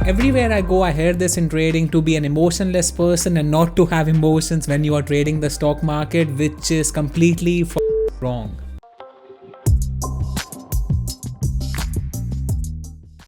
Everywhere I go, I hear this in trading, to be an emotionless person and not to have emotions when you are trading the stock market, which is completely wrong.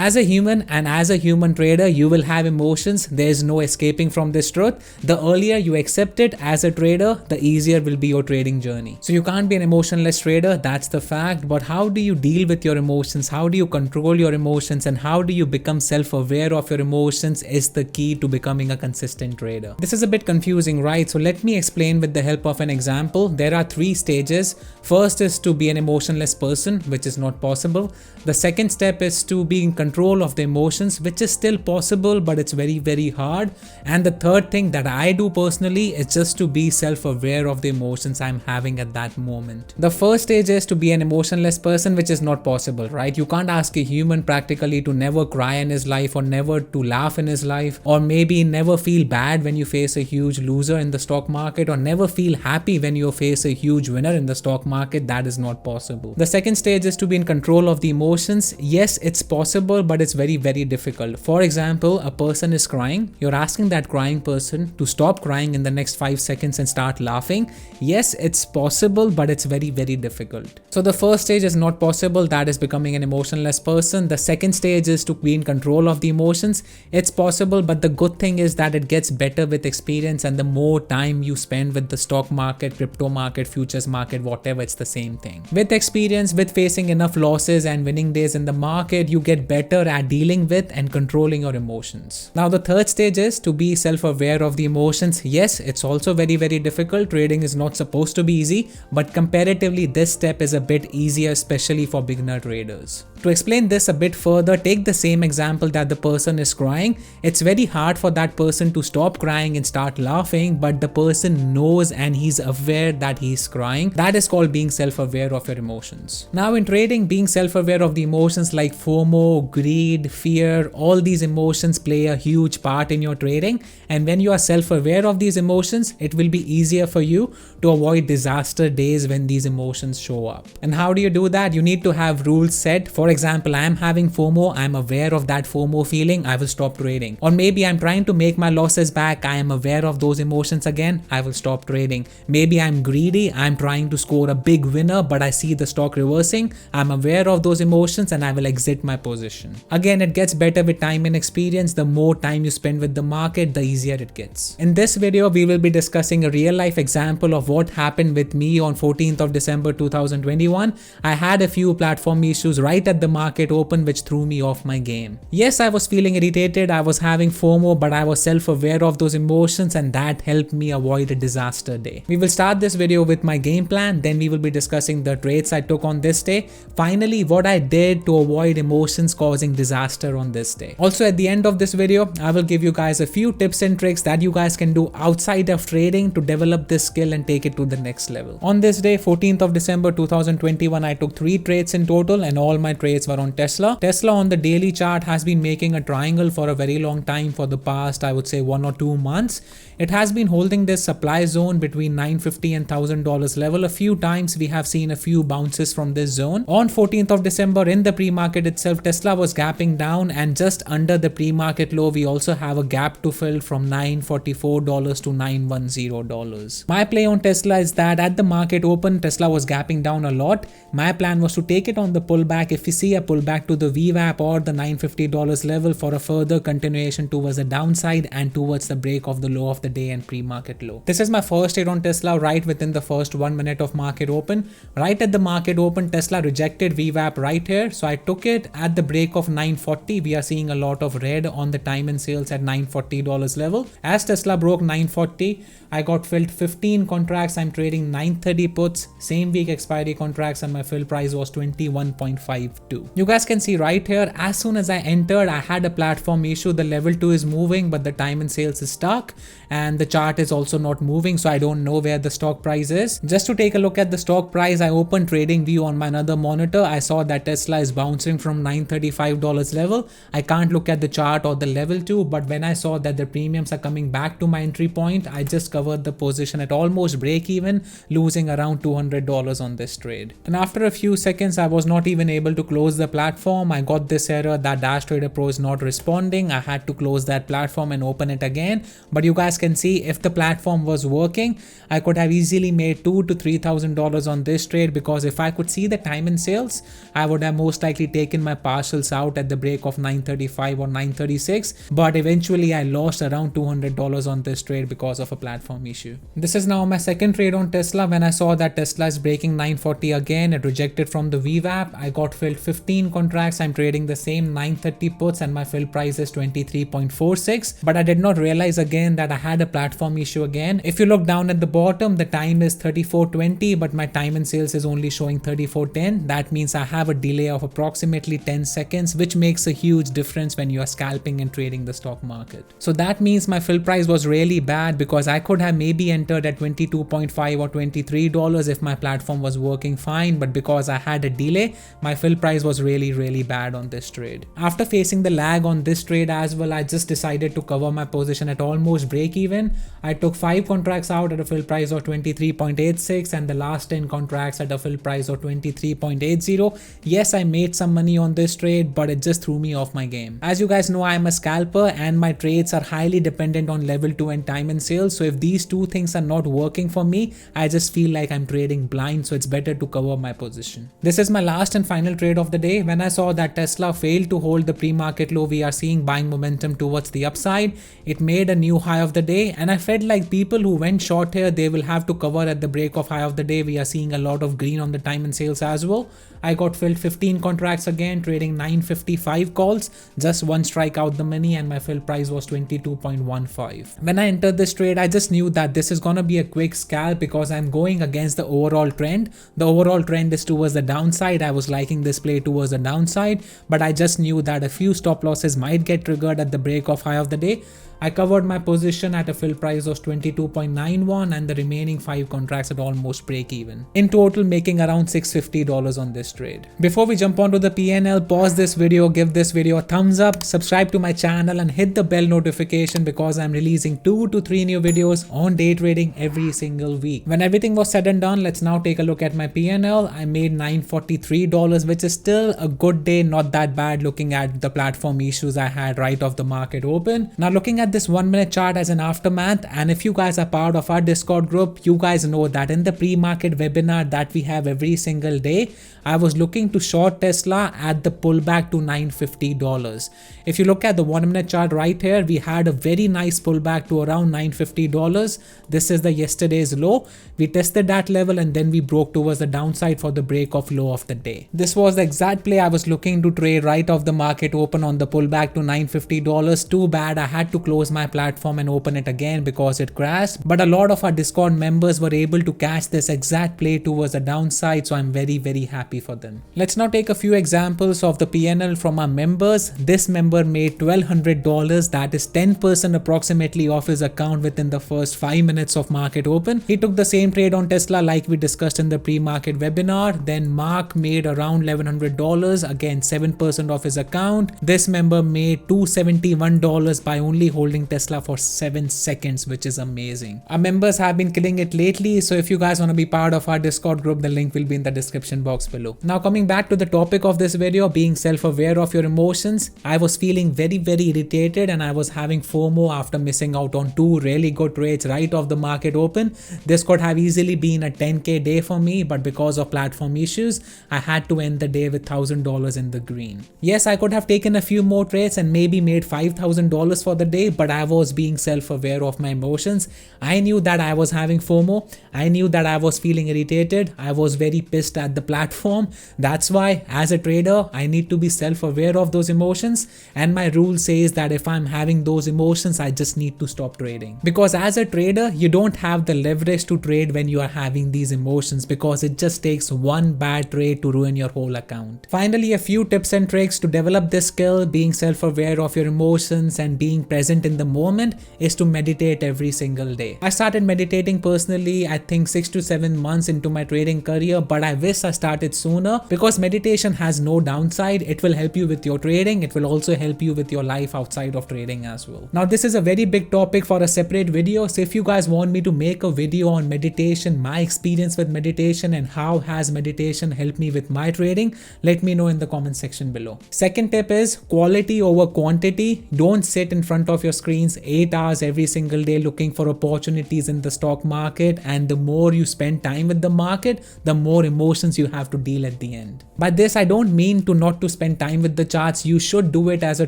As a human and as a human trader, you will have emotions. There is no escaping from this truth. The earlier you accept it as a trader, the easier will be your trading journey. So you can't be an emotionless trader, that's the fact. But how do you deal with your emotions? How do you control your emotions? And how do you become self-aware of your emotions is the key to becoming a consistent trader. This is a bit confusing, right? So let me explain with the help of an example. There are 3 stages. First is to be an emotionless person, which is not possible. The second step is to be in control of the emotions, which is still possible, but it's very hard. And the third thing that I do personally is just to be self-aware of the emotions I'm having at that moment. The first stage is to be an emotionless person, which is not possible, right? You can't ask a human practically to never cry in his life or never to laugh in his life, or maybe never feel bad when you face a huge loser in the stock market, or never feel happy when you face a huge winner in the stock market. That is not possible. The second stage is to be in control of the emotions. Yes, it's possible, but it's very difficult. For example, a person is crying. You're asking that crying person to stop crying in the next 5 seconds and start laughing. Yes, it's possible, but it's very difficult. So the first stage is not possible. That is becoming an emotionless person. The second stage is to be in control of the emotions. It's possible, but the good thing is that it gets better with experience, and the more time you spend with the stock market, crypto market, futures market, whatever, it's the same thing. With experience, with facing enough losses and winning days in the market, you get better at dealing with and controlling your emotions. Now the third stage is to be self-aware of the emotions. Yes, it's also very difficult. Trading is not supposed to be easy, but comparatively this step is a bit easier, especially for beginner traders. To explain this a bit further, take the same example that the person is crying. It's very hard for that person to stop crying and start laughing, but the person knows and he's aware that he's crying. That is called being self-aware of your emotions. Now in trading, being self-aware of the emotions like FOMO, greed, fear, all these emotions play a huge part in your trading. And when you are self-aware of these emotions, it will be easier for you to avoid disaster days when these emotions show up. And how do you do that? You need to have rules set. For example, I am having FOMO, I am aware of that FOMO feeling, I will stop trading. Or maybe I'm trying to make my losses back, I am aware of those emotions again, I will stop trading. Maybe I'm greedy, I'm trying to score a big winner, but I see the stock reversing, I'm aware of those emotions and I will exit my position. Again, it gets better with time and experience. The more time you spend with the market, the easier it gets. In this video, we will be discussing a real life example of what happened with me on 14th of December 2021. I had a few platform issues right at the market open which threw me off my game. Yes, I was feeling irritated, I was having FOMO, but I was self-aware of those emotions and that helped me avoid a disaster day. We will start this video with my game plan, then we will be discussing the trades I took on this day. Finally, what I did to avoid emotions causing disaster on this day. Also at the end of this video, I will give you guys a few tips and tricks that you guys can do outside of trading to develop this skill and take it to the next level. On this day, 14th of December 2021, I took 3 trades in total and all my trades were on Tesla. Tesla on the daily chart has been making a triangle for a very long time, for the past I would say 1 or 2 months. It has been holding this supply zone between $950 and $1,000 level. A few times we have seen a few bounces from this zone. On 14th of December in the pre-market itself, Tesla was gapping down, and just under the pre-market low we also have a gap to fill from $944 to $910. My play on Tesla is that at the market open, Tesla was gapping down a lot. My plan was to take it on the pullback. If we see a pullback to the VWAP or the $950 level for a further continuation towards the downside and towards the break of the low of the day and pre-market low. This is my first trade on Tesla right within the first 1 minute of market open. Right at the market open, Tesla rejected VWAP right here, so I took it at the break of 940. We are seeing a lot of red on the time and sales at $940 level. As Tesla broke 940, I got filled 15 contracts. I'm trading 930 puts, same week expiry contracts, and my fill price was 21.52. You guys can see right here, as soon as I entered, I had a platform issue. The level 2 is moving, but the time and sales is stuck, and the chart is also not moving, so I don't know where the stock price is. Just to take a look at the stock price, I opened TradingView on my another monitor. I saw that Tesla is bouncing from $935 level. I can't look at the chart or the level 2, but when I saw that the premiums are coming back to my entry point, I just covered the position at almost break even, losing around $200 on this trade. And after a few seconds, I was not even able to close close the platform, I got this error that Dash Trader Pro is not responding. I had to close that platform and open it again. But you guys can see if the platform was working, I could have easily made $2,000 to $3,000 on this trade, because if I could see the time in sales, I would have most likely taken my partials out at the break of 9:35 or 9:36. But eventually I lost around $200 on this trade because of a platform issue. This is now my second trade on Tesla. When I saw that Tesla is breaking 940 again, it rejected from the VWAP. I got filled 15 contracts. I'm trading the same 930 puts and my fill price is 23.46. But I did not realize again that I had a platform issue again. If you look down at the bottom, the time is 34:20, but my time in sales is only showing 34:10. That means I have a delay of approximately 10 seconds, which makes a huge difference when you are scalping and trading the stock market. So that means my fill price was really bad, because I could have maybe entered at 22.5 or $23 if my platform was working fine, but because I had a delay, my fill price was really bad on this trade. After facing the lag on this trade as well, I just decided to cover my position at almost break even. I took 5 contracts out at a fill price of 23.86 and the last 10 contracts at a fill price of 23.80. Yes, I made some money on this trade, but it just threw me off my game. As you guys know, I am a scalper and my trades are highly dependent on level 2 and time and sales. So if these two things are not working for me, I just feel like I'm trading blind, so it's better to cover my position. This is my last and final trade of the day. When I saw that Tesla failed to hold the pre-market low, we are seeing buying momentum towards the upside. It made a new high of the day and I felt like people who went short here, they will have to cover at the break of high of the day. We are seeing a lot of green on the time and sales as well. I got filled 15 contracts again, trading 955 calls, just one strike out the money and my fill price was 22.15. When I entered this trade, I just knew that this is gonna be a quick scalp because I'm going against the overall trend. The overall trend is towards the downside. I was liking this play towards the downside, but I just knew that a few stop losses might get triggered at the break of high of the day. I covered my position at a fill price of 22.91 and the remaining 5 contracts at almost break even. In total, making around $650 on this trade. Before we jump onto the PNL, pause this video, give this video a thumbs up, subscribe to my channel and hit the bell notification because I'm releasing 2 to 3 new videos on day trading every single week. When everything was said and done, let's now take a look at my PNL. I made $943, which is still a good day, not that bad looking at the platform issues I had right off the market open. Now looking at this 1 minute chart as an aftermath, and if you guys are part of our Discord group, you guys know that in the pre-market webinar that we have every single day, I was looking to short Tesla at the pullback to $950. If you look at the 1 minute chart right here, we had a very nice pullback to around $950. This is the yesterday's low. We tested that level and then we broke towards the downside for the break of low of the day. This was the exact play I was looking to trade right off the market open on the pullback to $950. Too bad I had to close my platform and open it again because it crashed, but a lot of our Discord members were able to catch this exact play towards the downside, so I'm very happy for them. Let's now take a few examples of the PNL from our members. This member made $1,200, that is 10% approximately off his account within the first 5 minutes of market open. He took the same trade on Tesla like we discussed in the pre-market webinar. Then Mark made around $1,100, again 7% off his account. This member made $271 by only holding Tesla for 7 seconds, which is amazing. Our members have been killing it lately, so if you guys want to be part of our Discord group, the link will be in the description box below. Now coming back to the topic of this video, being self-aware of your emotions, I was feeling very irritated and I was having FOMO after missing out on 2 really good trades right off the market open. This could have easily been a 10k day for me, but because of platform issues, I had to end the day with $1,000 in the green. Yes, I could have taken a few more trades and maybe made $5,000 for the day, but I was being self-aware of my emotions. I knew that I was having FOMO. I knew that I was feeling irritated. I was very pissed at the platform. That's why as a trader, I need to be self-aware of those emotions. And my rule says that if I'm having those emotions, I just need to stop trading. Because as a trader, you don't have the leverage to trade when you are having these emotions, because it just takes one bad trade to ruin your whole account. Finally, a few tips and tricks to develop this skill, being self-aware of your emotions and being present in the moment, is to meditate every single day. I started meditating personally, I think 6 to 7 months into my trading career, but I wish I started sooner because meditation has no downside. It will help you with your trading. It will also help you with your life outside of trading as well. Now, this is a very big topic for a separate video. So if you guys want me to make a video on meditation, my experience with meditation and how has meditation helped me with my trading, Let me know in the comment section below. Second tip is quality over quantity. Don't sit in front of your screens 8 hours every single day looking for opportunities in the stock market, and the more you spend time with the market, the more emotions you have to deal at the end. By this, I don't mean not to spend time with the charts. You should do it as a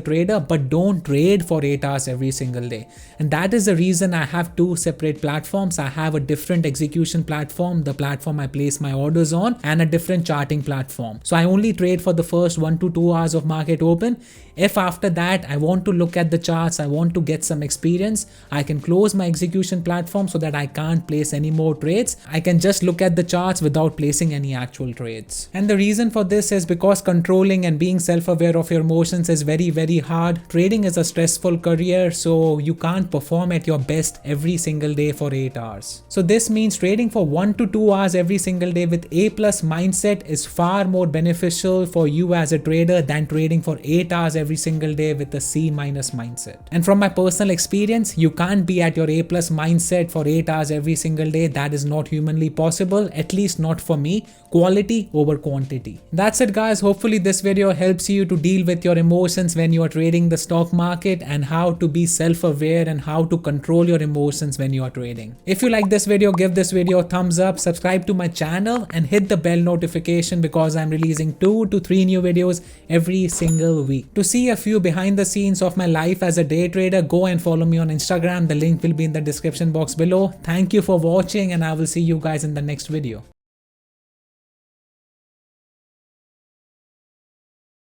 trader, but don't trade for 8 hours every single day. And that is the reason I have two separate platforms. I have a different execution platform, the platform I place my orders on, and a different charting platform. So I only trade for the first 1 to 2 hours of market open. If after that I want to look at the charts, I want to get some experience, I can close my execution platform so that I can't place any more trades. I can just look at the charts without placing any actual trades. And the reason for this is because controlling and being self-aware of your emotions is very, very hard. Trading is a stressful career, so you can't perform at your best every single day for 8 hours. So this means trading for 1 to 2 hours every single day with A+ mindset is far more beneficial for you as a trader than trading for 8 hours every single day with a C- mindset. And from my personal experience, you can't be at your A+ mindset for 8 hours every single day. That is not humanly possible, at least not for me. Quality over quantity. That's it, guys. Hopefully this video helps you to deal with your emotions when you are trading the stock market, and how to be self-aware and how to control your emotions when you are trading. If you like this video, give this video a thumbs up, subscribe to my channel, and hit the bell notification because I'm releasing 2 to 3 new videos every single week. To see a few behind the scenes of my life as a day trader, go and follow me on Instagram. The link will be in the description box below. Thank you for watching, and I will see you guys in the next video.